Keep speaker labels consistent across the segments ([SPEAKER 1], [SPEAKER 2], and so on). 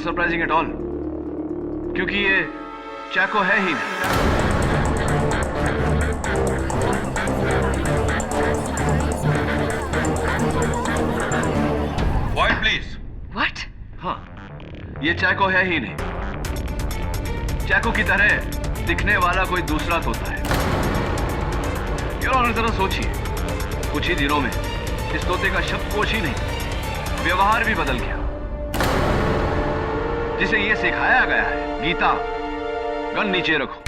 [SPEAKER 1] Surprising at all, क्योंकि ये चैको है ही नहीं। Quiet, please.
[SPEAKER 2] What?
[SPEAKER 1] हाँ, ये चैको है ही नहीं। चैको की तरह दिखने वाला कोई दूसरा तोता है। यार ऑनर जरा सोचिए, कुछ ही दिनों में इस तोते का शब्दकोश ही नहीं, व्यवहार भी बदल गया। जिसे ये सिखाया गया है, गीता गन नीचे रखो,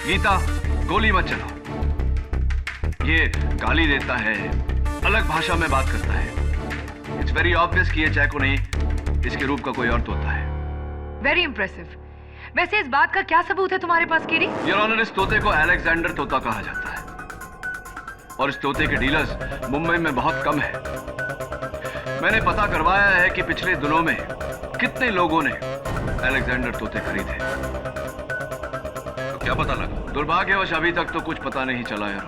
[SPEAKER 1] गीता गोली मत चलाओ, ये गाली देता है, अलग भाषा में बात करता है। इट्स वेरी ऑब्वियस कि ये चैको नहीं, इसके रूप का कोई और तोता है।
[SPEAKER 2] Very impressive. वैसे इस बात का क्या सबूत है तुम्हारे पास, केडी?
[SPEAKER 1] योर ऑनर, इस तोते को अलेक्जेंडर तोता कहा जाता है और इस तोते के डीलर्स मुंबई में बहुत कम है। मैंने पता करवाया है कि पिछले दिनों में कितने लोगों ने अलेक्जेंडर तोते खरीदे। तो क्या पता लगा? दुर्भाग्यवश अभी तक तो कुछ पता नहीं चला यार,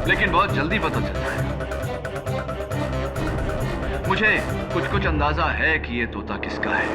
[SPEAKER 1] लेकिन बहुत जल्दी पता चलता है। मुझे कुछ अंदाजा है कि ये तोता किसका है।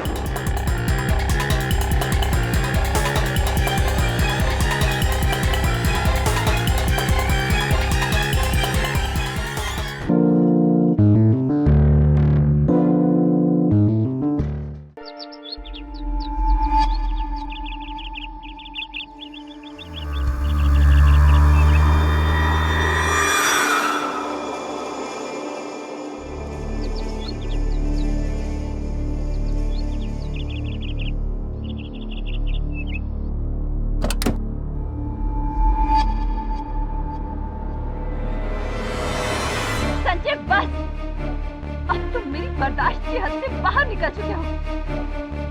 [SPEAKER 3] बर्दाश्त की हद से बाहर निकल चुके हो।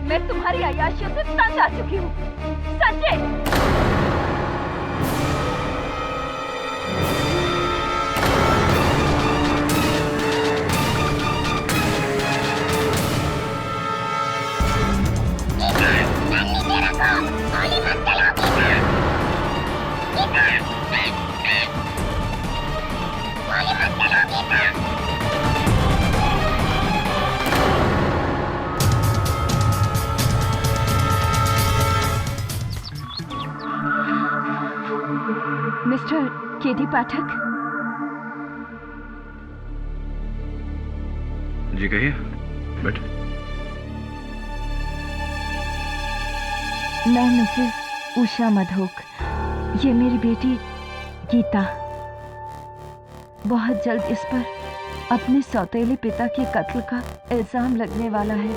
[SPEAKER 3] मैं तुम्हारी अय्याशियों से तंग आ चुकी हूँ। संजय! मिस्टर केडी पाठक।
[SPEAKER 1] जी कहिए, बैठे।
[SPEAKER 3] मैं मिसेस उषा मधोक, ये मेरी बेटी गीता। बहुत जल्द इस पर अपने सौतेले पिता के कत्ल का इल्जाम लगने वाला है।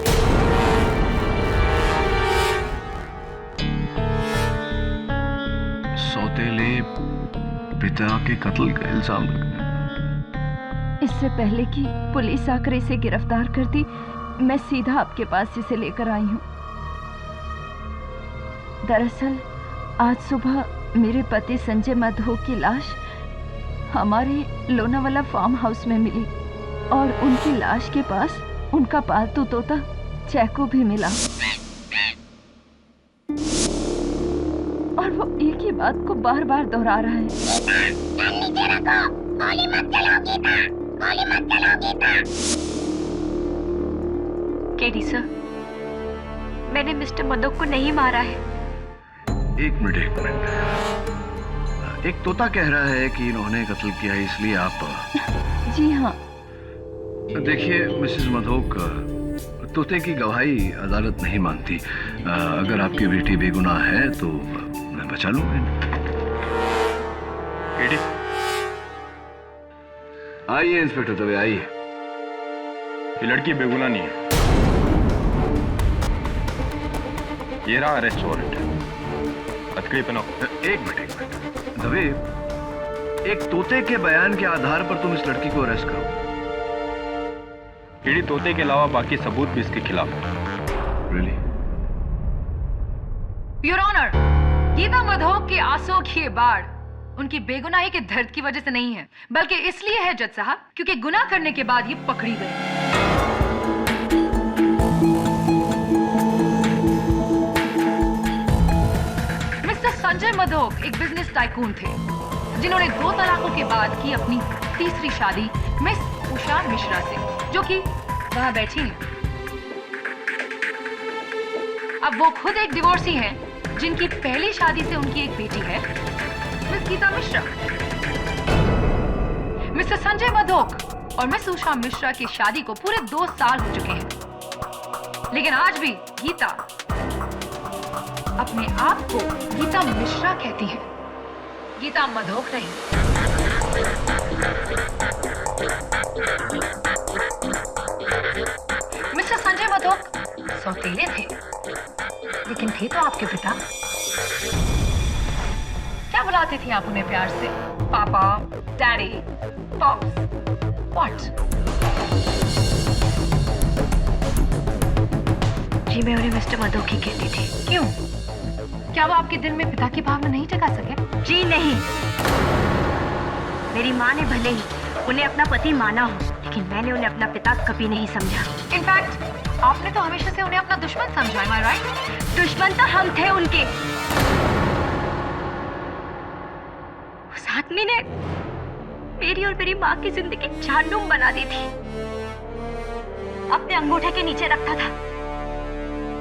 [SPEAKER 1] सौतेले पिता के कत्ल का इल्जाम लगने?
[SPEAKER 3] इससे पहले कि पुलिस आकर इसे गिरफ्तार करती, मैं सीधा आपके पास इसे लेकर आई हूँ। दरअसल आज सुबह मेरे पति संजय मधोक की लाश हमारे लोनावाला फार्म हाउस में मिली और उनकी लाश के पास उनका पालतू तोता चैको भी मिला। और वो एक ही बात को बार बार दोहरा रहा है।
[SPEAKER 2] केडी सर, मैंने मिस्टर मधोक को नहीं मारा है।
[SPEAKER 1] एक मिनट। एक तोता कह रहा है कि इन्होंने कत्ल किया, इसलिए आप?
[SPEAKER 3] जी हाँ।
[SPEAKER 1] देखिए मिसेस मधोक, तोते की गवाही अदालत नहीं मानती। अगर आपकी बेटी बेगुनाह है तो मैं बचा लूंगा। आइए इंस्पेक्टर दवे, आइए।
[SPEAKER 4] ये लड़की बेगुनाह नहीं है। ये रहा अरेस्ट वारंट। हथकड़ी पहनाओ।
[SPEAKER 1] एक मिनट दवे, एक तोते के बयान के आधार पर तुम इस लड़की को अरेस्ट करो?
[SPEAKER 4] केडी, तोते के अलावा बाकी सबूत भी इसके खिलाफ है।
[SPEAKER 1] Really?
[SPEAKER 2] Your honour, Geeta Madhok की आंसुओं की ये बाढ़ उनकी बेगुनाही के दर्द की वजह से नहीं है, बल्कि इसलिए है जज साहब क्योंकि गुनाह करने के बाद ये पकड़ी गई। मिस्टर संजय मधोक एक बिजनेस टाइकून थे जिन्होंने 2 तलाकों के बाद की अपनी तीसरी शादी मिस उषा मिश्रा से, जो कि वहां बैठी हैं। अब वो खुद एक डिवोर्सी हैं, जिनकी पहली शादी से उनकी एक बेटी है, मिस गीता मिश्रा। मिस्टर संजय मधोक और मिस उषा मिश्रा की शादी को पूरे 2 साल हो चुके हैं, लेकिन आज भी गीता अपने आप को गीता मिश्रा कहती है, गीता मधोक नहीं। मिस्टर संजय मधोक सौतेले थे, लेकिन थे तो आपके पिता। क्या बुलाते थे आप उन्हें प्यार से? पापा, डैडी, पॉप्स, व्हाट?
[SPEAKER 5] जी मैं उन्हें मिस्टर मधोक ही कहती थी।
[SPEAKER 2] क्यों? क्या वो आपके दिल में पिता की भावना नहीं जगा सके?
[SPEAKER 5] जी नहीं, मेरी माँ ने भले ही उन्हें अपना पति माना हो, लेकिन मैंने उन्हें अपना पिता कभी नहीं समझा।
[SPEAKER 2] इनफैक्ट आपने तो हमेशा से उन्हें अपना दुश्मन समझा, am I right?
[SPEAKER 5] दुश्मन तो हम थे उनके। उस आदमी ने मेरी और मेरी माँ की जिंदगी जहन्नुम बना दी थी। अपने अंगूठे के नीचे रखता था,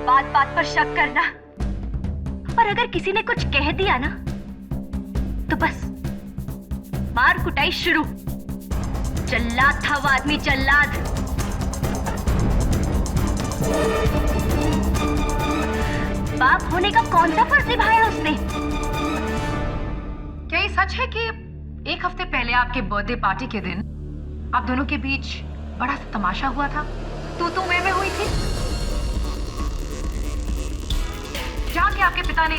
[SPEAKER 5] बात बात पर शक करना, और अगर किसी ने कुछ कह दिया ना तो बस मार कुटाई शुरू। जल्लाद था वो आदमी, जल्लाद। बाप होने का कौन सा फर्ज निभाया उसने?
[SPEAKER 2] क्या ये सच है कि 1 हफ्ते पहले आपके बर्थडे पार्टी के दिन आप दोनों के बीच बड़ा सा तमाशा हुआ था? तू मैं हुई थी, जहाँ के आपके पिता ने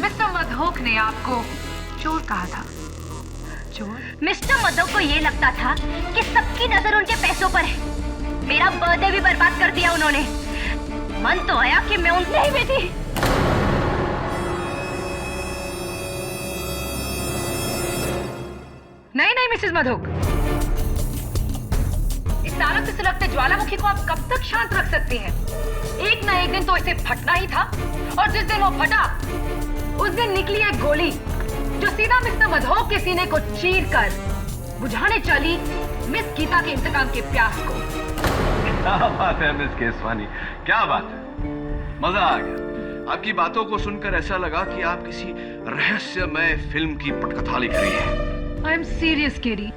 [SPEAKER 2] मिस्टर मधोक ने आपको चोर कहा था। चोर?
[SPEAKER 5] मिस्टर मधोक को ये लगता था कि सबकी नजर उनके पैसों पर है। मेरा बर्थडे भी बर्बाद कर दिया उन्होंने। मन तो आया कि मैं उनसे ही बेटी।
[SPEAKER 2] नहीं मिसेस मधोक, इस सालों से सुलगते ज्वालामुखी को आप कब तक शांत रख सकती हैं? एक ना एक दिन तो इसे फटना ही था, और जिस दिन वो फटा उस दिन निकली एक गोली जो सीधा मिस्टर मधोक के सीने को चीर कर बुझाने चली मिस गीता के इंतकाम के प्यास को।
[SPEAKER 1] क्या बात है मिस केसवानी, क्या बात है, मजा आ गया। आपकी बातों को सुनकर ऐसा लगा कि आप किसी रहस्यमय फिल्म की पटकथा लिख रही हैं।
[SPEAKER 2] आई एम सीरियस केडी,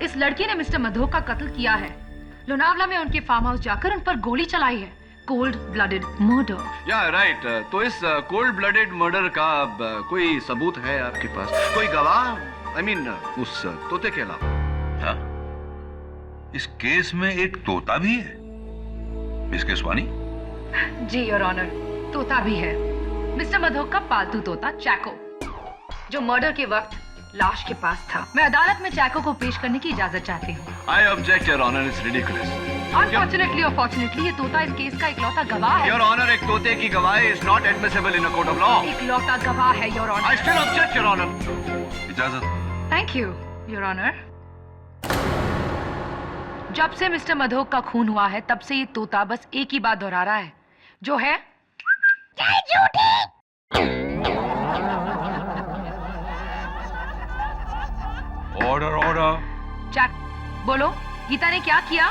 [SPEAKER 2] इस लड़की ने मिस्टर मधोक का कत्ल किया है। लोनावला में उनके फार्म हाउस जाकर उन पर गोली चलाई है। Cold blooded murder.
[SPEAKER 1] या राइट, तो इस कोल्ड ब्लडेड मर्डर का कोई सबूत है आपके पास? कोई गवाह? I mean, उस तोते के अलावा?
[SPEAKER 6] हाँ, इस केस में एक तोता भी है मिस केसवानी?
[SPEAKER 2] जी योर ऑनर, तोता भी है। मिस्टर मधोक का पालतू तोता चैको, जो मर्डर के वक्त लाश के पास था। मैं अदालत में चैको को पेश करने की इजाजत चाहती हूँ।
[SPEAKER 1] I object, Your Honor, it's ridiculous.
[SPEAKER 2] Unfortunately or fortunately, ये तोता इस केस का इकलौता गवाह है।
[SPEAKER 1] Your Honor, एक तोते की गवाही is not admissible in a court of law.
[SPEAKER 2] इकलौता गवाह है your honour.
[SPEAKER 1] I still object, Your Honor.
[SPEAKER 6] इजाजत।
[SPEAKER 2] Thank you your honour. जब से मिस्टर मधोक का खून हुआ है तब से ये तोता बस एक ही बात दोहरा रहा है, जो है
[SPEAKER 6] ऑर्डर ऑर्डर।
[SPEAKER 2] चैक, बोलो गीता ने क्या किया?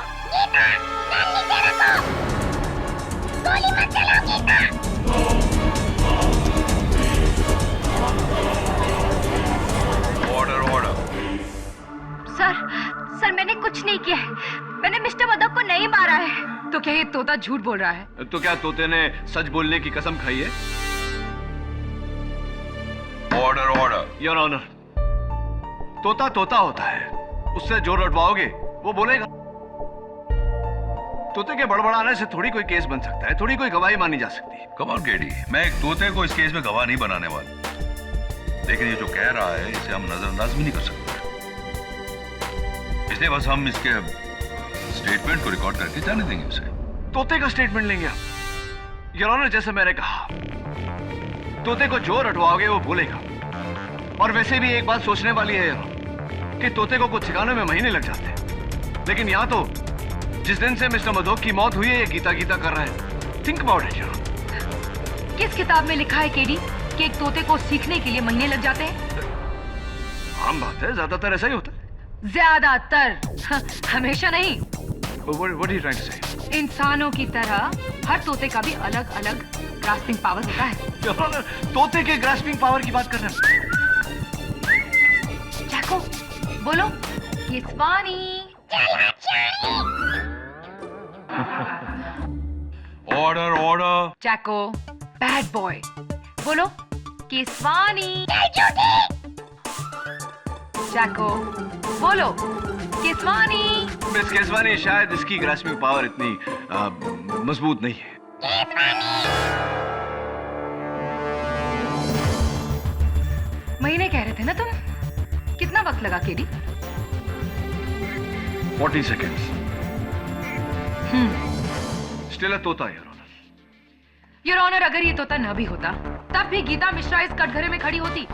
[SPEAKER 6] Order order.
[SPEAKER 5] सर मैंने कुछ नहीं किया है। मैंने मिस्टर मधोक को नहीं मारा है।
[SPEAKER 2] तो क्या ये तोता झूठ बोल रहा है?
[SPEAKER 1] तो क्या तोते ने सच बोलने की कसम खाई है?
[SPEAKER 6] Order order.
[SPEAKER 1] Your Honor, तोता तोता होता है, उससे जो रटवाओगे वो बोलेगा। तोते के बड़बड़ाने से थोड़ी कोई केस बन सकता है, थोड़ी कोई गवाही मानी जा सकती है।
[SPEAKER 6] कम ऑन केडी, मैं एक तोते को इस केस में गवाह नहीं बनाने वाला, लेकिन ये जो कह रहा है इसे हम नजरअंदाज भी नहीं कर सकते, इसलिए बस हम इसके स्टेटमेंट को रिकॉर्ड करके जाने देंगे उसे।
[SPEAKER 1] तोते का स्टेटमेंट लेंगे आप? Your Honor, जैसे मैंने कहा, तोते को जो रटवाओगे वो बोलेगा। और वैसे भी एक बात सोचने वाली है कि तोते को कुछ सिखाने में महीने लग जाते हैं, लेकिन यहाँ तो जिस दिन से मिस्टर मधोक की मौत हुई है ये गीता गीता कर रहा है। Think about it your honour.
[SPEAKER 2] किस किताब में लिखा है केडी कि एक तोते को सीखने के लिए महीने लग जाते हैं?
[SPEAKER 1] आम बात है, ज्यादातर ऐसा ही होता है।
[SPEAKER 2] ज्यादातर, हमेशा नहीं।
[SPEAKER 1] What are you trying to say?
[SPEAKER 2] इंसानों की तरह हर तोते का भी अलग अलग ग्रास्पिंग पावर होता है।
[SPEAKER 1] योर ऑनर, तोते के ग्रास्पिंग पावर की बात कर रहे हैं।
[SPEAKER 2] जैको, बोलो किस पानी।
[SPEAKER 6] Order order.
[SPEAKER 2] Jacko, bad boy, बोलो किस पानी। जैको, बोलो किस पानी।
[SPEAKER 1] मिस केसवानी, शायद इसकी ग्रास्पिंग पावर इतनी मजबूत नहीं है।
[SPEAKER 2] महीने कह रहे थे ना तुम? कितना वक्त लगा केडी?
[SPEAKER 1] 40 seconds. स्टिल अ तोता, योर ऑनर।
[SPEAKER 2] योर ऑनर, अगर ये तोता न भी होता तब भी गीता मिश्रा इस कटघरे में खड़ी होती,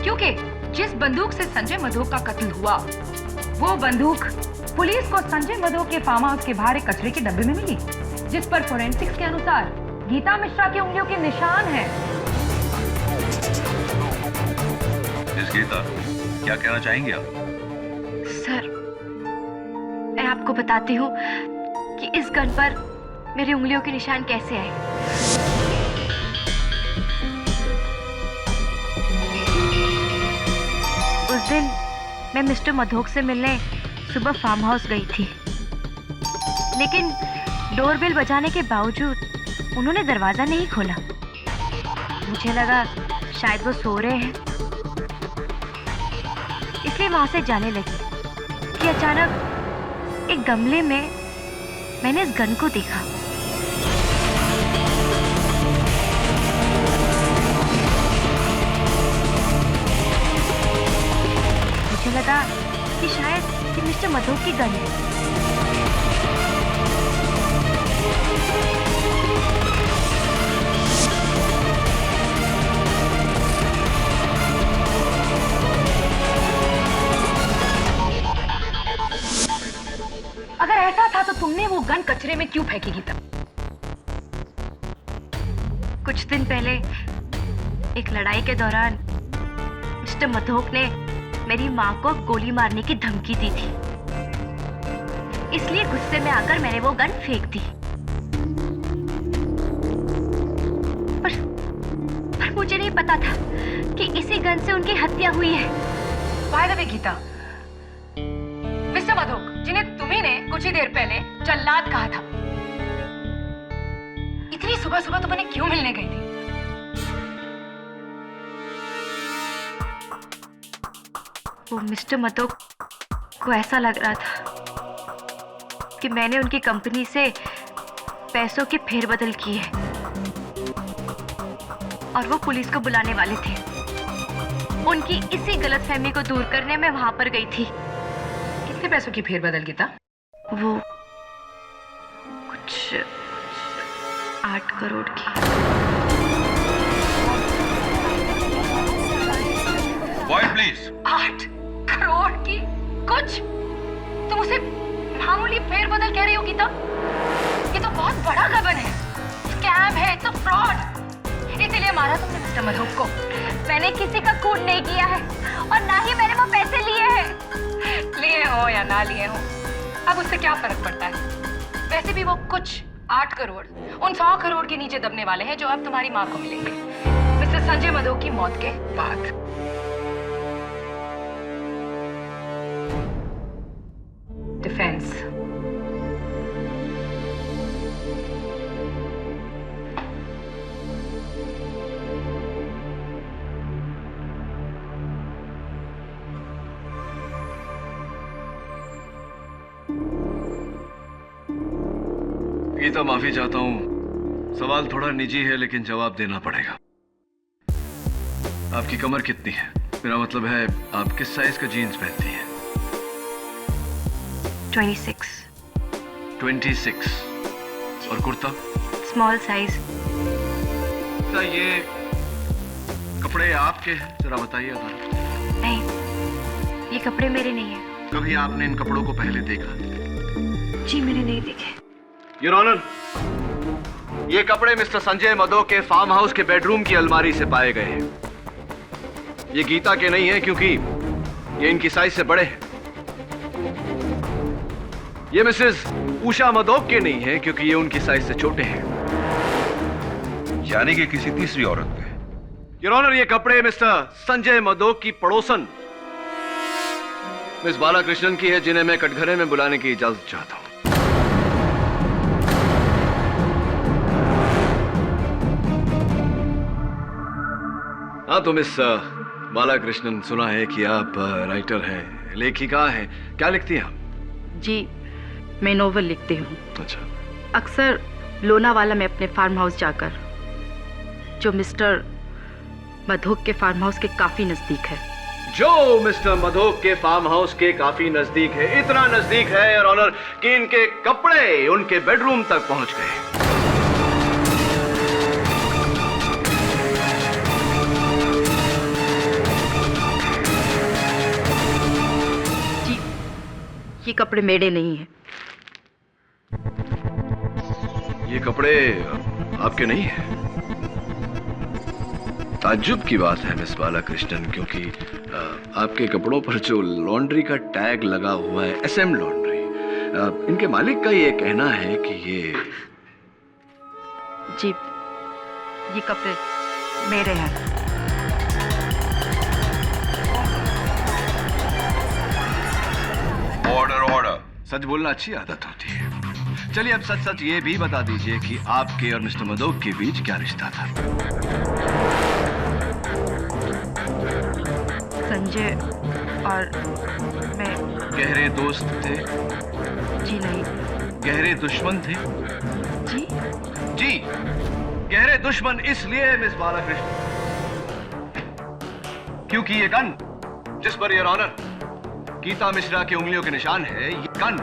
[SPEAKER 2] क्योंकि जिस बंदूक से संजय मधोक का कत्ल हुआ वो बंदूक पुलिस को संजय मधोक के फार्म हाउस के बाहर एक कचरे के डब्बे में मिली, जिस पर फोरेंसिक्स के अनुसार गीता मिश्रा की उंगलियों के निशान हैं।
[SPEAKER 6] मिस गीता, क्या कहना चाहेंगे आप?
[SPEAKER 5] सर, मैं आपको बताती हूँ कि इस गन पर मेरी उंगलियों के निशान कैसे आए। उस दिन मैं मिस्टर मधोक से मिलने सुबह फार्म हाउस गई थी, लेकिन डोरबेल बजाने के बावजूद उन्होंने दरवाजा नहीं खोला। मुझे लगा शायद वो सो रहे हैं, इसलिए वहां से जाने लगी कि अचानक एक गमले में मैंने इस गन को देखा। मुझे लगा कि शायद ये मिस्टर मधोक की गन है।
[SPEAKER 2] अगर ऐसा था तो तुमने वो गन कचरे में क्यों फेंकी गीता?
[SPEAKER 5] कुछ दिन पहले एक लड़ाई के दौरान मिस्टर मधोक ने मेरी माँ को गोली मारने की धमकी दी थी, इसलिए गुस्से में आकर मैंने वो गन फेंक दी। पर मुझे नहीं पता था कि इसी गन से उनकी हत्या हुई है।
[SPEAKER 2] By the way Geeta, mister Madhok, जिन्हें तुम्ही ने कुछ ही देर पहले जल्लाद कहा था, इतनी सुबह सुबह तुम उन्हें क्यों मिलने गई थी?
[SPEAKER 5] वो मिस्टर मधोक को ऐसा लग रहा था कि मैंने उनकी कंपनी से पैसों की फेरबदल की है और वो पुलिस को बुलाने वाले थे। उनकी इसी गलतफहमी को दूर करने में वहां पर गई थी।
[SPEAKER 2] कितने पैसों की फेरबदल गीता?
[SPEAKER 5] वो कुछ 8 करोड़ की।
[SPEAKER 6] Quiet, please.
[SPEAKER 2] 8 करोड़ की? कुछ? तुम उसे मामूली फेरबदल कह रही हो गीता? ये तो बहुत बड़ा गबन है, स्कैम है, तो फ्रॉड। इसीलिए मारा तुमने मिस्टर मधोक को।
[SPEAKER 5] मैंने किसी का खून नहीं किया है और ना ही मैंने वो पैसे लिए हैं।
[SPEAKER 2] लिए हो या ना लिए हो, अब उससे क्या फर्क पड़ता है? वैसे भी वो कुछ 8 करोड़ उन 100 करोड़ के नीचे दबने वाले हैं जो अब तुम्हारी माँ को मिलेंगे मिस्टर संजय मधोक की मौत के बाद। डिफेंस।
[SPEAKER 1] गीता, माफी चाहता हूं, सवाल थोड़ा निजी है लेकिन जवाब देना पड़ेगा। आपकी कमर कितनी है? मेरा मतलब है आप किस साइज का जीन्स पहनती हैं?
[SPEAKER 5] 26।
[SPEAKER 1] 26। और कुर्ता?
[SPEAKER 5] Small size.
[SPEAKER 1] क्या ये कपड़े आपके हैं? जरा बताइए।
[SPEAKER 5] नहीं, ये कपड़े मेरे नहीं हैं।
[SPEAKER 1] कभी आपने इन कपड़ों को पहले देखा?
[SPEAKER 5] जी मैंने नहीं देखे।
[SPEAKER 1] योर ऑनर, ये कपड़े मिस्टर संजय मधोक के फार्म हाउस के बेडरूम की अलमारी से पाए गए हैं। ये गीता के नहीं है क्योंकि ये इनकी साइज से बड़े हैं। ये मिसेस उषा मदोक के नहीं है क्योंकि ये उनकी साइज से छोटे हैं।
[SPEAKER 6] यानी कि किसी तीसरी औरत के।
[SPEAKER 1] योर ऑनर, ये कपड़े मिस्टर संजय मदोक की पड़ोसन मिस बालाकृष्णन की है, जिन्हें मैं कटघरे में बुलाने की इजाजत चाहता हूं। हाँ तो मिस बालाकृष्णन, सुना है कि आप राइटर हैं, लेखिका हैं। क्या लिखती हैं आप?
[SPEAKER 7] जी, मैं नोवेल लिखती हूँ।
[SPEAKER 1] अच्छा।
[SPEAKER 7] अक्सर लोनावाला में अपने फार्म हाउस जाकर, जो मिस्टर मधोक के फार्म हाउस के काफी नजदीक है।
[SPEAKER 1] जो मिस्टर मधोक के फार्म हाउस के काफी नजदीक है, इतना नजदीक है योर ऑनर कि इनके कपड़े उनके बेडरूम तक पहुंच गए।
[SPEAKER 7] ये कपड़े मेरे नहीं हैं।
[SPEAKER 1] ये कपड़े आपके नहीं हैं? ताज्जुब की बात है मिस बालाकृष्णन, क्योंकि आपके कपड़ों पर जो लॉन्ड्री का टैग लगा हुआ है, SM लॉन्ड्री, इनके मालिक का ये कहना है कि ये
[SPEAKER 7] जी, ये कपड़े मेरे हैं।
[SPEAKER 6] Order order.
[SPEAKER 1] सच बोलना अच्छी आदत होती है। चलिए अब सच सच ये भी बता दीजिए कि आपके और मिस्टर मदोक के बीच क्या रिश्ता था?
[SPEAKER 7] संजय और मैं
[SPEAKER 1] गहरे दोस्त थे?
[SPEAKER 7] जी नहीं।
[SPEAKER 1] गहरे दुश्मन थे?
[SPEAKER 7] जी
[SPEAKER 1] जी, गहरे दुश्मन इसलिए मिस बालाकृष्णन क्योंकि ये गन जिस per your honour Gita Mishra के उंगलियों के निशान है, ये गन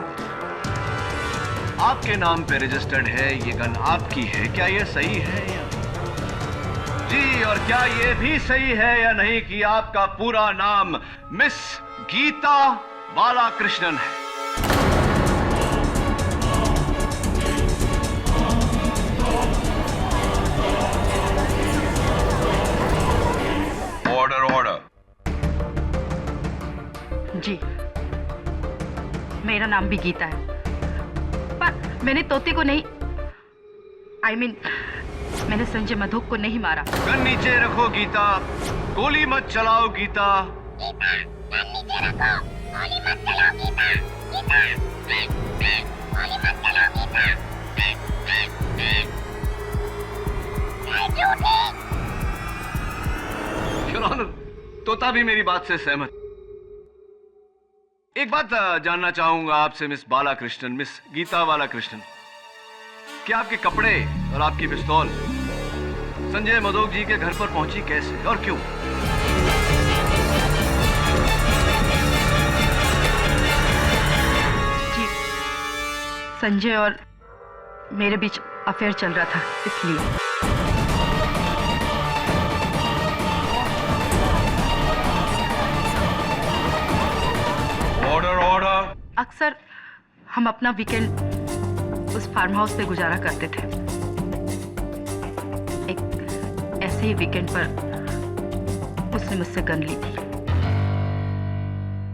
[SPEAKER 1] आपके नाम पे रजिस्टर्ड है। ये गन आपकी है। क्या ये सही है या जी, और क्या ये भी सही है या नहीं कि आपका पूरा नाम मिस गीता बालाकृष्णन है?
[SPEAKER 6] Order order.
[SPEAKER 7] जी, मेरा नाम भी गीता है, पर मैंने तोते को नहीं, मैंने संजय मधोक को नहीं मारा।
[SPEAKER 1] गन नीचे रखो गीता, गोली मत चलाओ गीता। योर ऑनर, तोता भी मेरी बात से सहमत। एक बात जानना चाहूंगा आपसे मिस बालाकृष्णन, मिस गीता बालाकृष्णन, क्या आपके कपड़े और आपकी पिस्तौल संजय मधोक जी के घर पर पहुंची कैसे और क्यों?
[SPEAKER 7] जी, संजय और मेरे बीच अफेयर चल रहा था, इसलिए।
[SPEAKER 6] Order order.
[SPEAKER 7] अक्सर हम अपना वीकेंड उस फार्म हाउस पे गुजारा करते थे। एक ऐसे ही वीकेंड पर उसने मुझसे गन ली थी।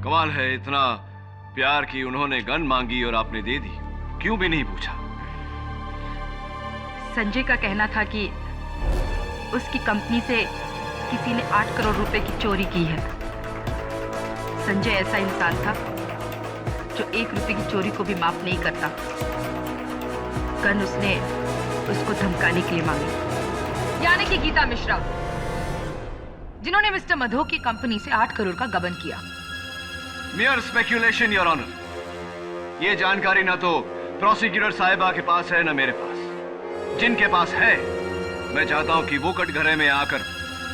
[SPEAKER 1] कमाल है, इतना प्यार की उन्होंने गन मांगी और आपने दे दी, क्यों भी नहीं पूछा?
[SPEAKER 7] संजय का कहना था कि उसकी कंपनी से किसी ने 8 करोड़ रुपए की चोरी की है। संजय ऐसा इंसान था जो 1 रुपए की चोरी को भी माफ नहीं करता। गन उसने उसको धमकाने के लिए मांगी।
[SPEAKER 2] यानी कि गीता मिश्रा, जिन्होंने मिस्टर मधोक की कंपनी से 8 करोड़ का गबन किया।
[SPEAKER 1] Mere speculation your honour. ये जानकारी ना तो प्रोसिक्यूटर साहिबा के पास है ना मेरे पास। जिनके पास है, मैं चाहता हूं कि वो कटघरे में आकर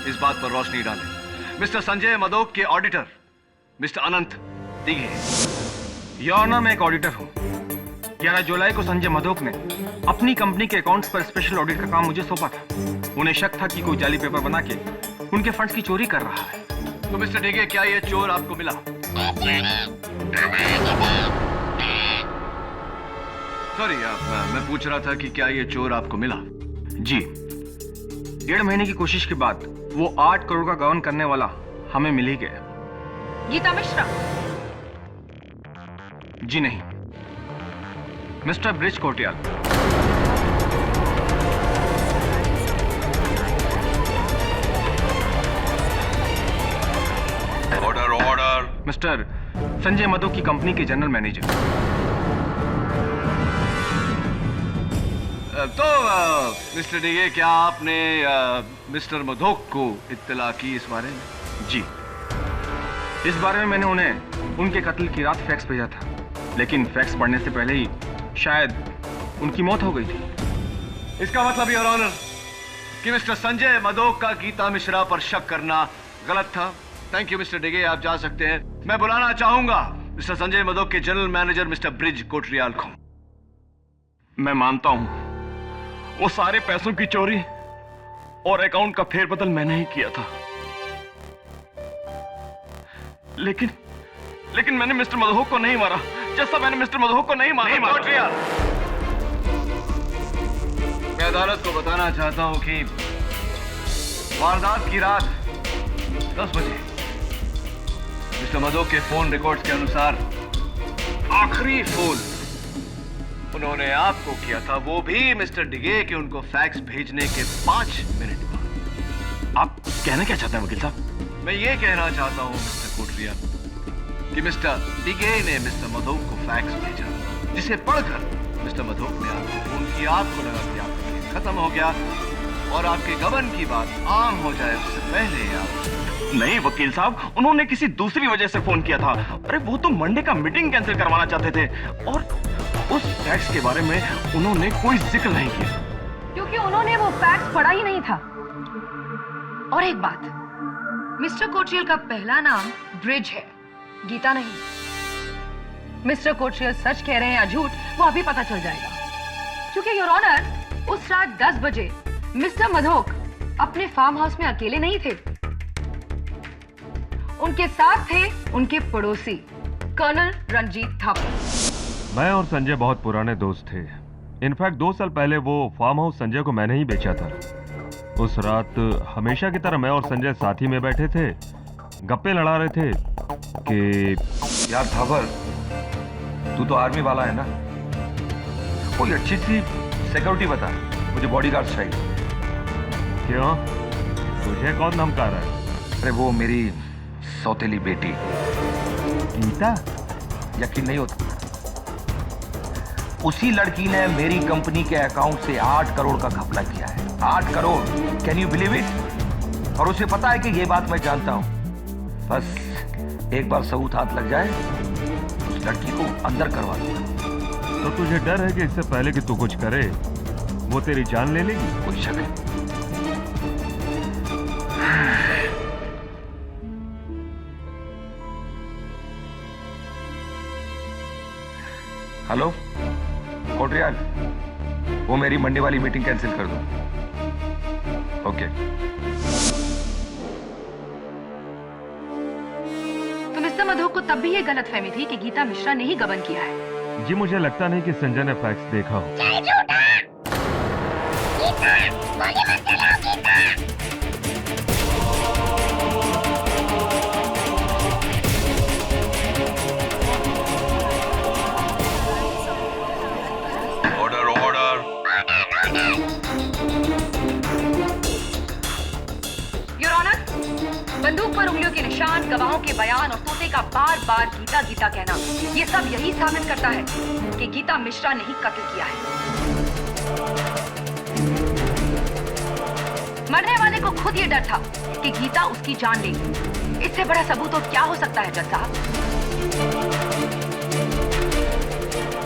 [SPEAKER 1] इस बात पर रोशनी डालें। मिस्टर संजय मधोक के auditor mister Anant Dighe.
[SPEAKER 4] Your honour, मैं एक ऑडिटर हूँ। 11 जुलाई को संजय मधोक ने अपनी कंपनी के अकाउंट्स पर स्पेशल ऑडिट का काम मुझे सौंपा था। उन्हें शक था कि कोई जाली पेपर बना के उनके फंड्स की चोरी कर रहा है।
[SPEAKER 1] तो मिस्टर डिगे, क्या ये चोर आपको मिला? सॉरी, मैं पूछ रहा था कि क्या ये चोर आपको मिला?
[SPEAKER 4] जी, 1.5 महीने की कोशिश के बाद वो 8 करोड़ का गबन करने वाला हमें मिल ही गया।
[SPEAKER 2] गीता मिश्रा?
[SPEAKER 4] जी नहीं, mister bridge Kotiyal.
[SPEAKER 6] Order order.
[SPEAKER 4] Mister Sanjay Madhok की कंपनी के जनरल मैनेजर।
[SPEAKER 1] तो मिस्टर डीगे, क्या आपने मिस्टर मधोक को इत्तला की इस बारे में?
[SPEAKER 4] जी, इस बारे में मैंने उन्हें उनके कत्ल की रात फैक्स भेजा था, लेकिन फैक्स पढ़ने से पहले ही शायद उनकी मौत हो गई थी।
[SPEAKER 1] इसका मतलब योर ऑनर कि मिस्टर संजय मधोक का गीता मिश्रा पर शक करना गलत था। थैंक यू मिस्टर डिगे, आप जा सकते हैं। मैं बुलाना चाहूंगा मिस्टर संजय मधोक के general manager mister bridge Kotriyal को।
[SPEAKER 4] मैं मानता हूं वो सारे पैसों की चोरी और अकाउंट का फेरबदल मैंने ही किया था, लेकिन मैंने मिस्टर मधोक को नहीं मारा, जैसा मैंने मिस्टर मधोक को नहीं मारा।
[SPEAKER 1] कोटरियाल, मैं अदालत को बताना चाहता हूं कि वारदात की रात 10 बजे मिस्टर मधोक के फोन रिकॉर्ड्स के अनुसार आखिरी फोन उन्होंने आपको किया था, वो भी मिस्टर डिगे के उनको फैक्स भेजने के 5 मिनट बाद।
[SPEAKER 4] आप कहना क्या चाहते हैं वकील साहब?
[SPEAKER 1] मैं ये कहना चाहता हूं मिस्टर कोटरियाल कि मिस्टर डिगे ने मिस्टर मधोक को फैक्स भेजा, जिसे पढ़कर मिस्टर मधोक ने आपको फोन किया। आपको लगा कि आपका केस खत्म हो गया और आपके गबन की बात आम हो जाए उससे पहले आप।
[SPEAKER 4] नहीं वकील साहब, उन्होंने किसी दूसरी वजह से फोन किया था। अरे वो तो मंडे का मीटिंग कैंसिल करवाना चाहते थे और उस फैक्स के बारे में उन्होंने कोई जिक्र नहीं किया,
[SPEAKER 2] क्योंकि उन्होंने वो फैक्स पढ़ा ही नहीं था। और एक बात, मिस्टर कोटरियल का पहला नाम ब्रिज है, गीता नहीं। मिस्टर कोटरियल सच कह रहे हैं या झूठ, वो अभी पता चल जाएगा। क्योंकि योर ऑनर, उस रात 10 बजे मिस्टर मधोक अपने फार्म हाउस में अकेले नहीं थे। उनके साथ थे उनके पड़ोसी कर्नल रंजीत थापर।
[SPEAKER 8] मैं और संजय बहुत पुराने दोस्त थे। इनफैक्ट 2 साल पहले वो फार्म हाउस संजय को मैंने ही बेचा था। उस रात हमेशा की तरह मैं और संजय साथ ही में बैठे थे, गप्पे लड़ा रहे थे कि
[SPEAKER 9] यार थापर, तू तो आर्मी वाला है ना, कोई अच्छी सी सिक्योरिटी बता, मुझे बॉडीगार्ड चाहिए।
[SPEAKER 8] क्यों, तुझे कौन धमका रहा है?
[SPEAKER 9] अरे वो मेरी सौतेली बेटी
[SPEAKER 8] गीता।
[SPEAKER 9] यकीन नहीं होता, उसी लड़की ने मेरी कंपनी के अकाउंट से 8 करोड़ का घपला किया है। 8 crore, can you believe it? और उसे पता है कि ये बात मैं जानता हूं। बस एक बार सबूत हाथ लग जाए, उस लड़की को अंदर करवा दूंगा।
[SPEAKER 8] तो तुझे डर है कि इससे पहले कि तू कुछ करे वो तेरी जान ले लेगी?
[SPEAKER 9] कोई शक है? हेलो कोटरियाल, वो मेरी मंडे वाली मीटिंग कैंसिल कर दो। ओके।
[SPEAKER 2] तो मिस्टर मधोक को तब भी ये गलतफहमी थी कि गीता मिश्रा ने ही गबन किया है।
[SPEAKER 8] जी मुझे लगता नहीं कि संजय ने फैक्स देखा हो।
[SPEAKER 6] Order order.
[SPEAKER 2] योर ऑनर, बंदूक पर उंगलियों के निशान, गवाहों के बयान और तोते का बार बार गीता गीता कहना, ये सब यही साबित करता है कि गीता मिश्रा ने ही कत्ल किया है। मरने वाले को खुद ये डर था कि गीता उसकी जान लेगी। इससे बड़ा सबूत और क्या हो सकता है जज साहब?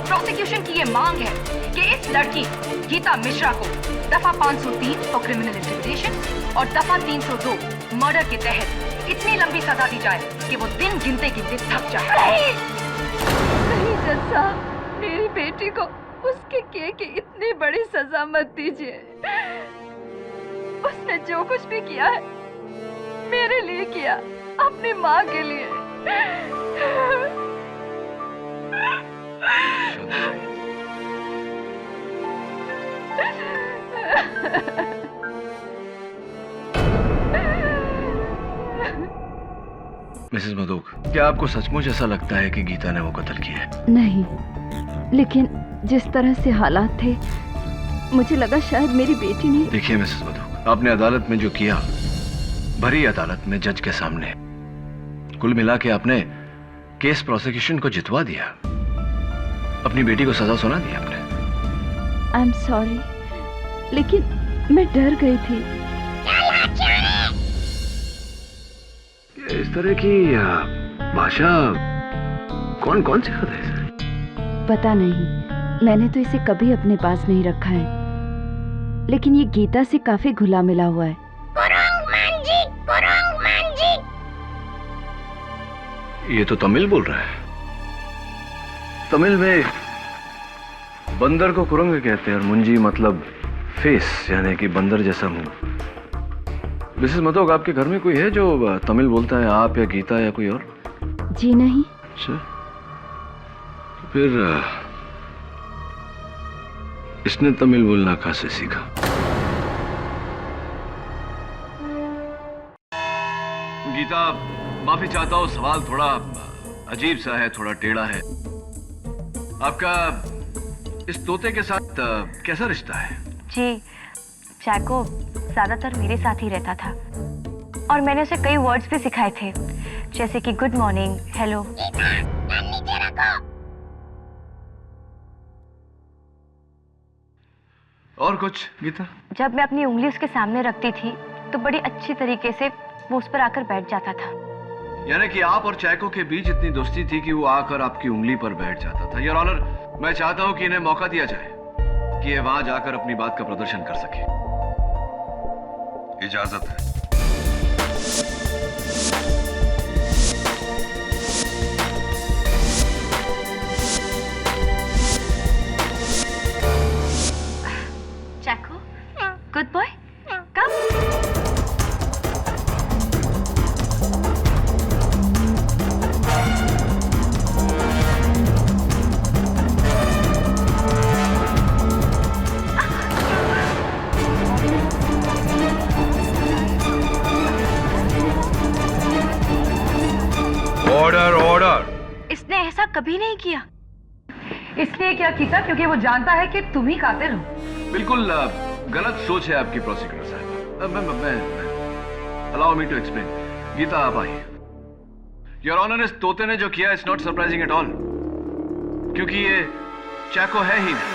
[SPEAKER 2] प्रोसिक्यूशन की ये मांग है कि इस लड़की गीता मिश्रा को दफा 503 फॉर क्रिमिनल इंटिमिडेशन और दफा 302 मर्डर के तहत इतनी लंबी सजा दी जाए कि वो दिन गिनते गिनते थक जाए।
[SPEAKER 3] नहीं जज साहब, मेरी बेटी को उसके किए की इतनी बड़ी सजा मत दीजिए। उसने जो कुछ भी किया है मेरे लिए किया, अपनी माँ के लिए।
[SPEAKER 1] मिसेस मधोक, क्या आपको सचमुच ऐसा लगता है कि गीता ने वो कत्ल किया है?
[SPEAKER 3] नहीं, लेकिन जिस तरह से हालात थे मुझे लगा शायद मेरी बेटी ने।
[SPEAKER 1] देखिए मिसेस मधु, आपने अदालत में जो किया, भरी अदालत में जज के सामने, कुल मिला के आपने केस प्रोसिक्यूशन को जितवा दिया, अपनी बेटी को सजा सुना दी आपने।
[SPEAKER 3] आई एम सॉरी, लेकिन मैं डर गई थी।
[SPEAKER 1] इस तरह की भाषा कौन कौन सिखाता है सर?
[SPEAKER 3] पता नहीं, मैंने तो इसे कभी अपने पास नहीं रखा है, लेकिन ये गीता से काफी घुला मिला हुआ है।
[SPEAKER 1] ये तो तमिल बोल रहा है। तमिल में बंदर को कुरंग कहते हैं और मुंजी मतलब फेस, यानी कि बंदर जैसा मुंह। मिसेस मधोक, आपके घर में कोई है जो तमिल बोलता है, आप या गीता या कोई और?
[SPEAKER 3] जी नहीं।
[SPEAKER 1] अच्छा, तो फिर इसने तमिल बोलना कहाँ से सीखा? गीता, माफी चाहता हूँ, सवाल थोड़ा अजीब सा है, थोड़ा टेढ़ा है। आपका इस तोते के साथ कैसा रिश्ता है?
[SPEAKER 5] जी, चैको ज्यादातर मेरे साथ ही रहता था और मैंने उसे कई वर्ड्स भी सिखाए थे, जैसे कि गुड मॉर्निंग, हेलो।
[SPEAKER 1] और कुछ गीता?
[SPEAKER 5] जब मैं अपनी उंगली उसके सामने रखती थी तो बड़ी अच्छी तरीके से वो उस पर आकर बैठ जाता था।
[SPEAKER 1] यानी कि आप और चैको के बीच इतनी दोस्ती थी कि वो आकर आपकी उंगली पर बैठ जाता था। योर ऑनर, मैं चाहता हूं कि इन्हें मौका दिया जाए कि ये वहां जाकर अपनी बात का प्रदर्शन कर सके।
[SPEAKER 6] इजाजत है।
[SPEAKER 5] Chacko, good boy, come.
[SPEAKER 6] Order order.
[SPEAKER 5] इसने ऐसा कभी नहीं किया।
[SPEAKER 2] इसलिए क्या किया? क्योंकि वो जानता है कि तुम ही कातिल हो।
[SPEAKER 1] बिल्कुल गलत सोच है आपकी प्रोसिक्यूटर साहब। मैं allow me to explain. Geeta, आप आइए। योर ऑनर, इस तोते ने जो किया it's not surprising at all, क्योंकि ये चैको है ही नहीं।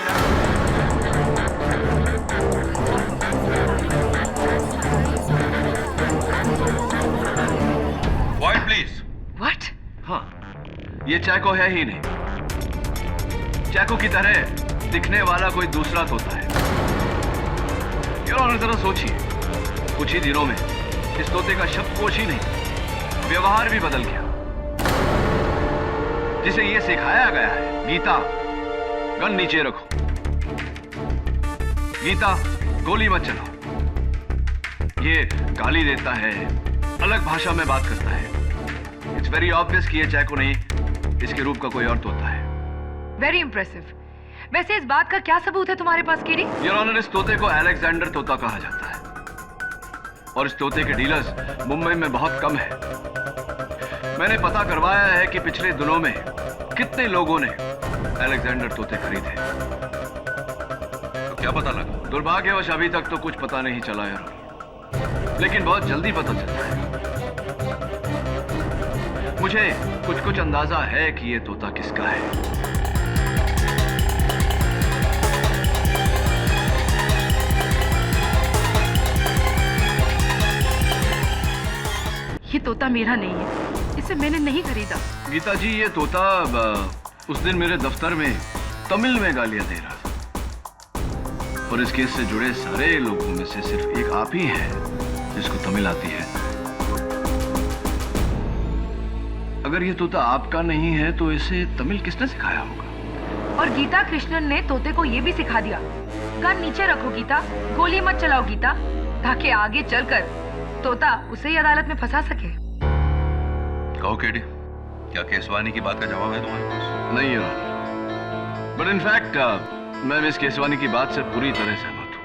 [SPEAKER 6] Quiet, please.
[SPEAKER 2] व्हाट?
[SPEAKER 1] हाँ, ये चैको है ही नहीं। चैको की तरह दिखने वाला कोई दूसरा तोता है। योर ऑनर, जरा सोचिए, कुछ ही दिनों में इस तोते का शब्दकोश ही नहीं, व्यवहार भी बदल गया। जिसे ये सिखाया गया है, गीता गन नीचे रखो, गीता गोली मत चलाओ, ये गाली देता है, अलग भाषा में बात करता है। इट्स वेरी ऑब्वियस कि ये चैको नहीं, इसके रूप का कोई और तोता है।
[SPEAKER 2] Very impressive. वैसे इस बात का क्या सबूत है तुम्हारे पास, कीरी?
[SPEAKER 1] योर ऑनर, इस तोते को अलेक्जेंडर तोता कहा जाता है और इस तोते के डीलर्स मुंबई में बहुत कम है। मैंने पता करवाया है कि पिछले दिनों में कितने लोगों ने अलेक्जेंडर तोते खरीदे।
[SPEAKER 6] तो क्या पता लगा?
[SPEAKER 1] दुर्भाग्यवश अभी तक तो कुछ पता नहीं चला यार, लेकिन बहुत जल्दी पता चलता है। मुझे कुछ अंदाजा है कि ये तोता किसका है।
[SPEAKER 7] ये तोता मेरा नहीं है, इसे मैंने नहीं खरीदा।
[SPEAKER 1] गीता जी, ये तोता उस दिन मेरे दफ्तर में तमिल में गालियां दे रहा था और इस केस से जुड़े सारे लोगों में से सिर्फ एक आप ही है जिसको तमिल आती है। अगर ये तोता आपका नहीं है तो इसे तमिल किसने सिखाया होगा?
[SPEAKER 2] और गीता कृष्णन ने तोते को ये भी सिखा दिया, गन नीचे रखो गीता, गोली मत चलाओ गीता, ताकि आगे चलकर तोता उसे ही अदालत में फंसा सके।
[SPEAKER 6] कहो केडी, क्या केसवानी की बात का जवाब है तुम्हारे पास?
[SPEAKER 1] नहीं है, बट इनफैक्ट मैं मिस केसवानी की बात से पूरी तरह सहमत हूं।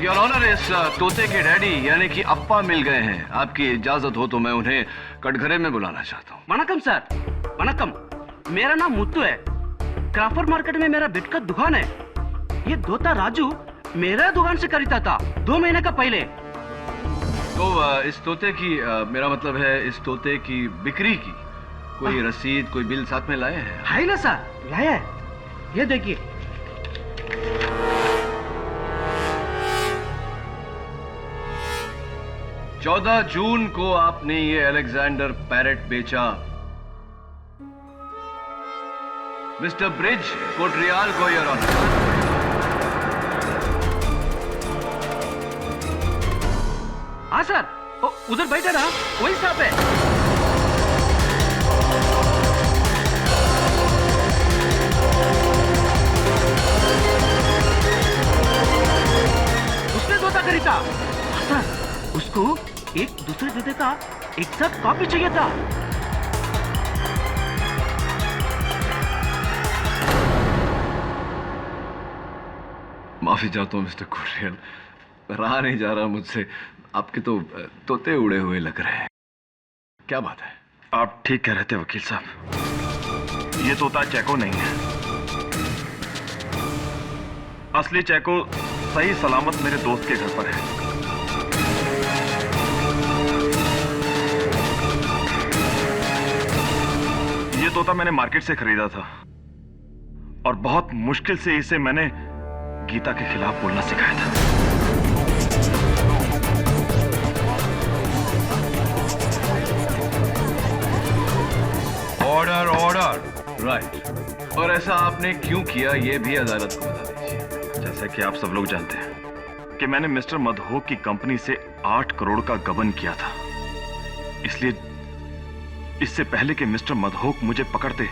[SPEAKER 1] योर ऑनर, इस तोते के डैडी यानी कि अप्पा मिल गए हैं। आपकी इजाजत हो तो मैं उन्हें कटघरे में बुलाना चाहता हूँ।
[SPEAKER 10] वनकम सर, वनकम। मेरा नाम मुत्तू है। क्राफर्ड मार्केट में मेरा बेट का दुकान है। ये दोता राजू मेरा दुकान से खरीदा था 2 महीने का पहले।
[SPEAKER 1] तो इस तोते की मेरा मतलब है इस तोते की बिक्री की कोई रसीद, कोई बिल साथ में लाए हैं?
[SPEAKER 10] है ना सर, लाया है। ये देखिए।
[SPEAKER 1] चौदह जून को आपने ये अलेक्जेंडर पैरेट बेचा मिस्टर ब्रिज कोटरियाल को, योर ऑनर।
[SPEAKER 10] हाँ सर, उधर बैठा ना, वही साहब है। उसने तोता खरीदा। हाँ सर, उसको एक दूसरे तोते का एक साथ कॉपी चाहिए था।
[SPEAKER 1] माफी चाहता हूं मिस्टर कोटरियाल, रहा नहीं जा रहा मुझसे। आपके तो तोते उड़े हुए लग रहे हैं। क्या बात है?
[SPEAKER 4] आप ठीक कह रहे थे वकील साहब, ये तोता चैको नहीं है। असली चैको सही सलामत मेरे दोस्त के घर पर है। ये तोता मैंने मार्केट से खरीदा था और बहुत मुश्किल से इसे मैंने गीता के खिलाफ बोलना सिखाया था।
[SPEAKER 6] Order order.
[SPEAKER 1] राइट। और ऐसा आपने क्यों किया ये भी अदालत को बता दीजिए।
[SPEAKER 4] जैसे कि आप सब लोग जानते हैं कि मैंने मिस्टर मधोक की कंपनी से 8 करोड़ का गबन किया था। इसलिए इससे पहले कि मिस्टर मधोक मुझे पकड़ते,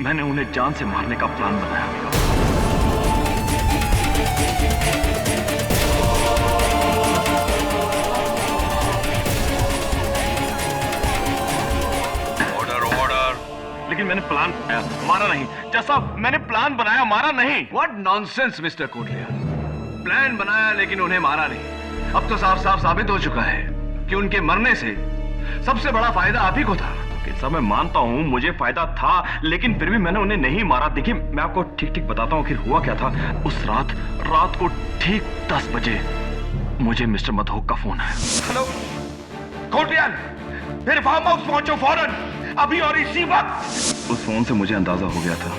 [SPEAKER 4] मैंने उन्हें जान से मारने का प्लान बनाया। लेकिन मैंने प्लान बनाया, मारा नहीं। जैसा मैंने प्लान बनाया, मारा नहीं।
[SPEAKER 1] What nonsense, mister Kotriyal. Plan बनाया लेकिन उन्हें मारा नहीं। अब तो साफ साफ साबित हो चुका है कि उनके मरने से सबसे बड़ा फायदा आप ही को था।
[SPEAKER 4] मैं मानता हूं मुझे फायदा था, लेकिन फिर भी मैंने उन्हें नहीं मारा। देखिए, मैं आपको ठीक ठीक बताता हूं कि हुआ क्या था। उस रात को ठीक 10 बजे मुझे मिस्टर मधोक का फोन आया।
[SPEAKER 9] हेलो कोटरियाल, मेरे फार्म हाउस पहुंचो फौरन, अभी और इसी वक्त।
[SPEAKER 4] उस फोन से मुझे अंदाजा हो गया था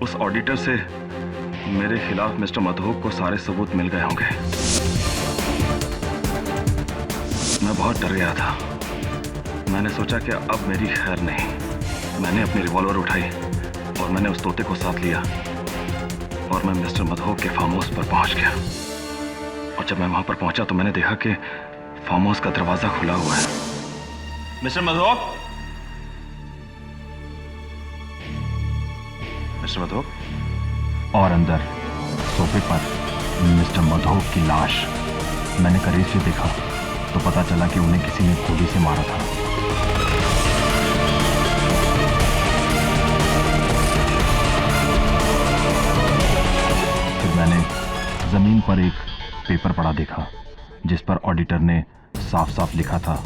[SPEAKER 4] उस ऑडिटर से मेरे खिलाफ मिस्टर मधोक को सारे सबूत मिल गए होंगे। मैं बहुत डर गया था। मैंने सोचा कि अब मेरी खैर नहीं। मैंने अपनी रिवॉल्वर उठाई और मैंने उस तोते को साथ लिया और मैं मिस्टर मधोक के फार्म हाउस पर पहुंच गया। और जब मैं वहां पर पहुंचा तो मैंने देखा कि फार्म हाउस का दरवाजा खुला हुआ है। Mister Madhok, mister Madhok.
[SPEAKER 8] और अंदर सोफे पर मिस्टर मधोक की लाश। मैंने करीब से देखा तो पता चला कि उन्हें किसी ने गोली से मारा था। फिर मैंने जमीन पर एक पेपर पड़ा देखा जिस पर ऑडिटर ने साफ साफ लिखा था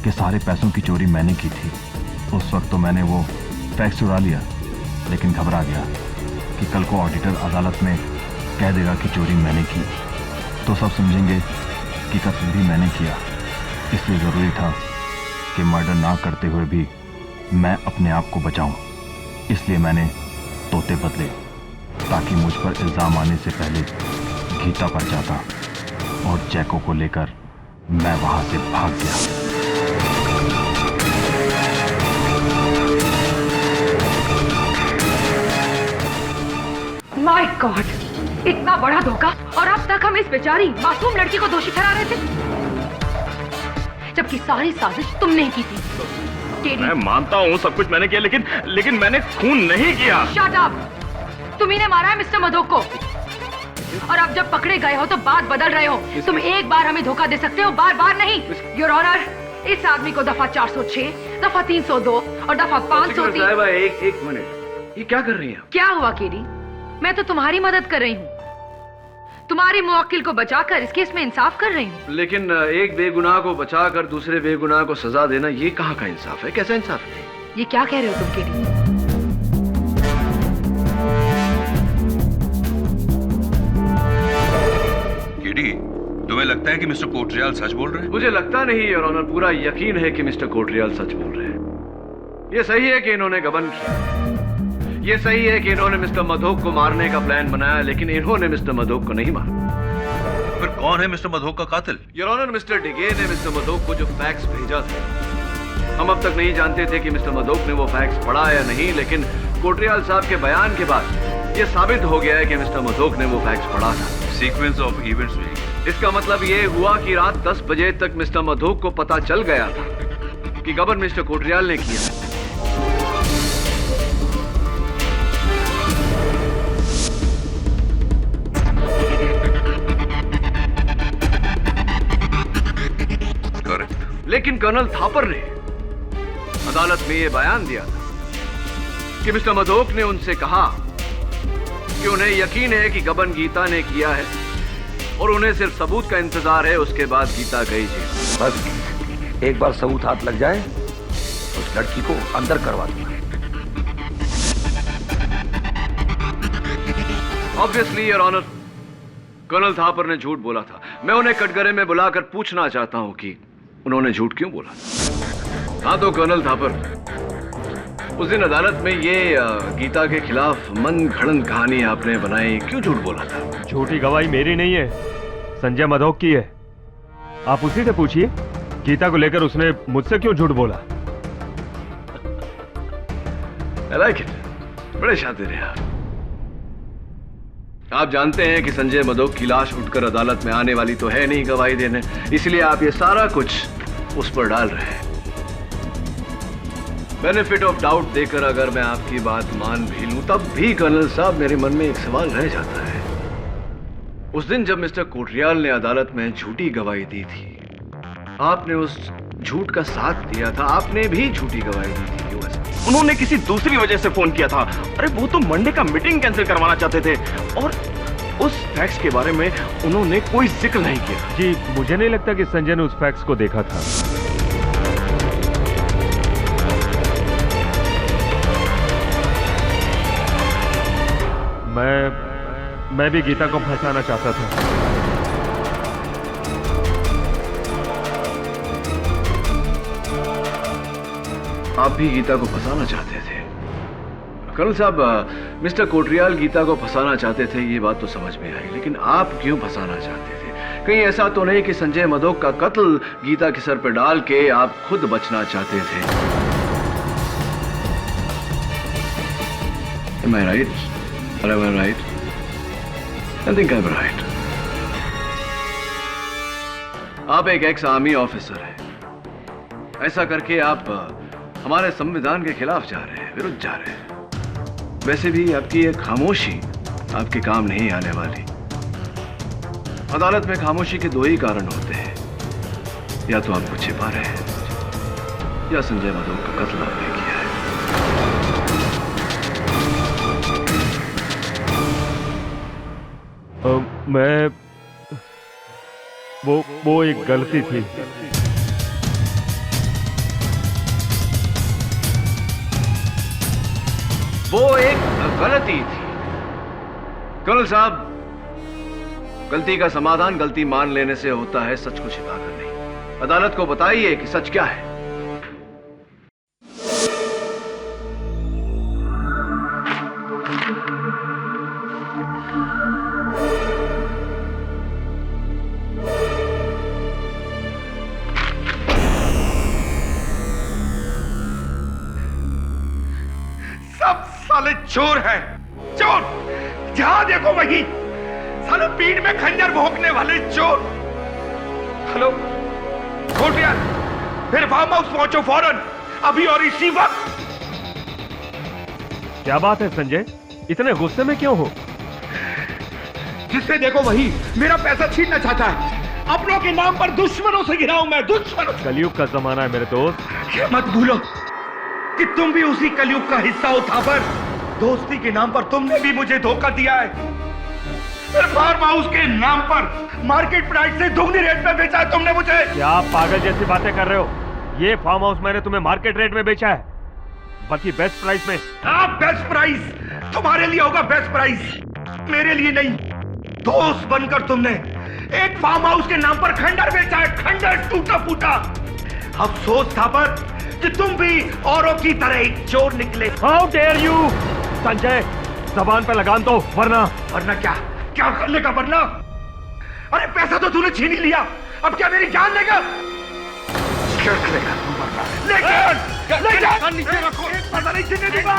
[SPEAKER 8] कि सारे पैसों की चोरी मैंने की थी। उस वक्त तो मैंने वो फैक्स चुरा लिया, लेकिन घबरा गया कि कल को ऑडिटर अदालत में कह देगा कि चोरी मैंने की तो सब समझेंगे कि कत्ल भी मैंने किया। इसलिए ज़रूरी था कि मर्डर ना करते हुए भी मैं अपने आप को बचाऊं। इसलिए मैंने तोते बदले ताकि मुझ पर इल्ज़ाम आने से पहले गीता पर जाता और चैको को लेकर मैं वहां से भाग गया।
[SPEAKER 2] माय गॉड, इतना बड़ा धोखा और अब तक हम इस बेचारी मासूम लड़की को दोषी ठहरा रहे थे, जबकि सारी साजिश तुमने की थी।
[SPEAKER 4] मैं मानता हूँ सब कुछ मैंने किया, लेकिन मैंने खून नहीं किया।
[SPEAKER 2] Shut up! तुम्ही ने मारा है मिस्टर मधोक को, और अब जब पकड़े गए हो तो बात बदल रहे हो। तुम एक बार हमें धोखा दे सकते हो, बार बार नहीं। योर ऑनर, इस आदमी को दफा 406, दफा 302 और दफा 503।
[SPEAKER 1] एक मिनट, ये क्या कर रही हैं?
[SPEAKER 2] क्या हुआ केरी? मैं तो तुम्हारी मदद कर रही हूँ। तुम्हारे मुवक्किल को बचाकर इस केस में इंसाफ कर रही हूँ।
[SPEAKER 1] लेकिन एक बेगुनाह को बचाकर दूसरे बेगुनाह को सजा देना, ये कहाँ का इंसाफ है? कैसा इंसाफ है?
[SPEAKER 2] ये क्या कह रहे हो तुम केडी?
[SPEAKER 6] केडी, तुम्हें लगता है कि मिस्टर कोटरियाल सच बोल रहे हैं?
[SPEAKER 1] मुझे लगता नहीं योर ऑनर, पूरा यकीन है कि मिस्टर कोटरियाल सच बोल रहे हैं। ये सही है कि इन्होंने गबन किया, ये सही है कि इन्होंने मिस्टर मधोक को मारने का प्लान बनाया, लेकिन इन्होंने मिस्टर मधोक को नहीं मारा।
[SPEAKER 6] फिर कौन है मिस्टर मधोक का कातिल?
[SPEAKER 1] योर ऑनर, मिस्टर डिगे ने मिस्टर मधोक को जो फैक्स भेजा था, हम अब तक नहीं जानते थे कि मिस्टर मधोक ने वो फैक्स पढ़ा या नहीं, लेकिन कोटरियाल साहब के बयान के बाद ये साबित हो गया है कि मिस्टर मधोक ने वो फैक्स पढ़ा था।
[SPEAKER 6] सीक्वेंस ऑफ इवेंट्स में
[SPEAKER 1] इसका मतलब ये हुआ कि रात 10 बजे तक मिस्टर मधोक को पता चल गया था कि गबन मिस्टर कोटरियाल ने किया। लेकिन कर्नल थापर ने अदालत में यह बयान दिया था कि मिस्टर मधोक ने उनसे कहा कि उन्हें यकीन है कि गबन गीता ने किया है और उन्हें सिर्फ सबूत का इंतजार है, उसके बाद गीता गई जेल।
[SPEAKER 9] बस एक बार सबूत हाथ लग जाए उस लड़की को अंदर करवा दूंगा।
[SPEAKER 1] Obviously your honour, colonel Thapar ने झूठ बोला था। मैं उन्हें कटघरे में बुलाकर पूछना चाहता हूं कि उन्होंने झूठ क्यों बोला। हाँ तो कर्नल थापर, उस दिन अदालत में ये गीता के खिलाफ मन घड़न कहानी आपने बनाई, क्यों झूठ बोला था?
[SPEAKER 8] झूठी गवाही मेरी नहीं है, संजय मधोक की है। आप उसी से पूछिए गीता को लेकर उसने मुझसे क्यों झूठ बोला।
[SPEAKER 1] I like it. बड़े शातिर हैं आप जानते हैं कि संजय मधोक की लाश उठकर अदालत में आने वाली तो है नहीं गवाही देने, इसलिए आप ये सारा कुछ उस पर डाल रहे हैं। बेनिफिट ऑफ डाउट देकर अगर मैं आपकी बात मान भी लूं, तब भी कर्नल साहब मेरे मन में एक सवाल रह जाता है। उस दिन जब मिस्टर कोटरियाल ने अदालत में झूठी गवाही दी थी, आपने उस झूठ का साथ दिया था, आपने भी झूठी गवाही दी थी, क्यों ऐसा?
[SPEAKER 4] उन्होंने किसी दूसरी वजह से फोन किया था। अरे वो तो मंडे का मीटिंग कैंसिल करवाना चाहते थे और उस फैक्स के बारे में उन्होंने कोई जिक्र नहीं किया।
[SPEAKER 8] जी मुझे नहीं लगता कि संजय ने उस फैक्स को देखा था। मैं भी गीता को फंसाना चाहता था।
[SPEAKER 1] आप भी गीता को फंसाना चाहते थे। कर्नल साहब, मिस्टर कोटरियाल गीता को फंसाना चाहते थे, ये बात तो समझ में आई, लेकिन आप क्यों फंसाना चाहते थे? कहीं ऐसा तो नहीं कि संजय मधोक का कत्ल गीता के सर पर डाल के आप खुद बचना चाहते थे? Am I right? Or am I right? I think I'm right. आप एक एक्स आर्मी ऑफिसर हैं। ऐसा करके आप हमारे संविधान के खिलाफ जा रहे हैं, विरुद्ध जा रहे हैं। वैसे भी आपकी ये खामोशी आपके काम नहीं आने वाली। अदालत में खामोशी के दो ही कारण होते हैं, या तो आप कुछ छिपा रहे हैं या संजय मधोक का कत्ल आपने किया है।
[SPEAKER 8] मैं वो एक गलती थी।
[SPEAKER 1] वो एक गलती थी। कर्नल साहब, गलती का समाधान गलती मान लेने से होता है, सच को छिपाकर नहीं। अदालत को बताइए कि सच क्या है।
[SPEAKER 9] साले चोर है, चोर। जहां देखो वही साले पीठ में खंजर भोंकने वाले चोर। हेलो कोटरियाल, फिर फार्म हाउस पहुंचो फौरन, अभी और इसी वक्त।
[SPEAKER 8] क्या बात है संजय, इतने गुस्से में क्यों हो?
[SPEAKER 9] जिससे देखो वही मेरा पैसा छीनना चाहता है। अपनों के नाम पर दुश्मनों से घिरा हूं मैं, दुश्मनों।
[SPEAKER 8] कलयुग का जमाना है मेरे दोस्त।
[SPEAKER 9] ये मत भूलो कि तुम भी उसी कलयुग का हिस्सा हो थापर। दोस्ती के नाम पर तुमने भी मुझे धोखा दिया है। फार्म हाउस के नाम पर मार्केट प्राइस से दुगनी रेट में बेचा है तुमने मुझे।
[SPEAKER 8] क्या आप पागल जैसी बातें कर रहे हो? ये फार्म हाउस मैंने तुम्हें मार्केट रेट में बेचा है, बल्कि बेस्ट प्राइस में।
[SPEAKER 9] आप बेस्ट प्राइस तुम्हारे लिए होगा, बेस्ट प्राइस मेरे लिए नहीं। दोस्त बनकर तुमने एक फार्म हाउस के नाम पर खंडर बेचा है, खंडर टूटा फूटा। अफसोस था पर कि तुम भी औरों की तरह एक चोर निकले।
[SPEAKER 8] हाउ डेयर यू संजय, जबान पे लगाम दो, वरना
[SPEAKER 9] क्या क्या करने का वरना? अरे पैसा तो तूने छीन ही लिया, अब क्या मेरी जान लेगा? क्या करेगा तू वरना? लेकिन नीचे रखो, पता नहीं छीनने दूंगा।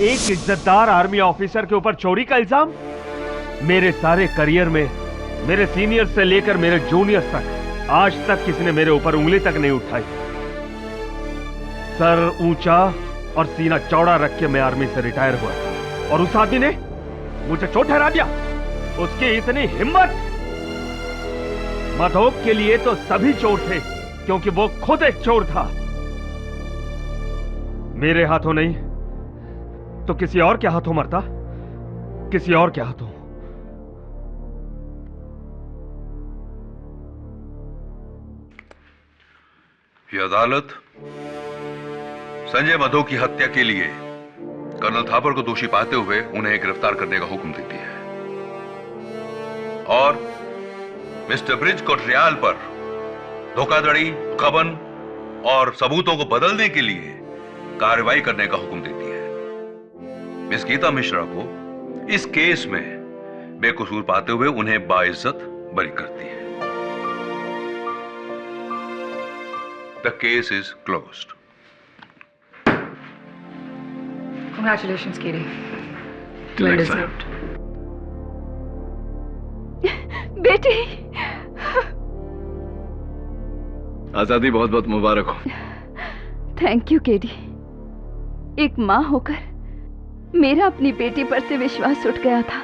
[SPEAKER 8] एक इज्जतदार आर्मी ऑफिसर के ऊपर चोरी का इल्जाम? मेरे सारे करियर में मेरे सीनियर से लेकर मेरे जूनियर तक आज तक किसी ने मेरे ऊपर उंगली तक नहीं उठाई। सर ऊंचा और सीना चौड़ा रख के मैं आर्मी से रिटायर हुआ था, और उस आदमी ने मुझे चोर ठहरा दिया। उसकी इतनी हिम्मत! मधोक के लिए तो सभी चोर थे, क्योंकि वो खुद एक चोर था। मेरे हाथों नहीं तो किसी और के हाथों मरता, किसी और के हाथों।
[SPEAKER 6] ये अदालत संजय मधोक की हत्या के लिए कर्नल थापर को दोषी पाते हुए उन्हें गिरफ्तार करने का हुक्म देती है, और मिस्टर ब्रिज को ट्रायल पर धोखाधड़ी, गबन और सबूतों को बदलने के लिए कार्रवाई करने का हुक्म देती है। मिस गीता मिश्रा को इस केस में बेकसूर पाते हुए उन्हें बाइज्जत बरी करती है। The case is closed.
[SPEAKER 2] Congratulations, Katie.
[SPEAKER 1] Well
[SPEAKER 2] Next
[SPEAKER 1] deserved.
[SPEAKER 3] बेटी,
[SPEAKER 1] आजादी बहुत बहुत मुबारक हो।
[SPEAKER 3] Thank you KD. एक माँ होकर मेरा अपनी बेटी पर से विश्वास उठ गया था,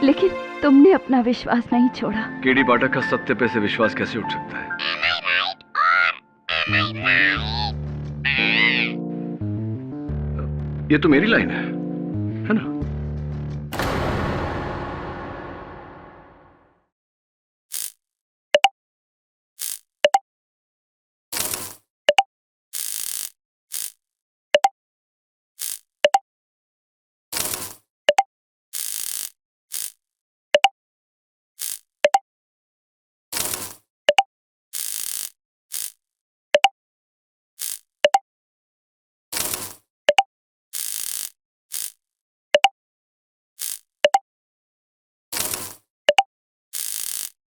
[SPEAKER 3] लेकिन तुमने अपना विश्वास नहीं छोड़ा।
[SPEAKER 1] केडी पाठक का सत्य पे से विश्वास कैसे उठ सकता है? ये तो मेरी लाइन है।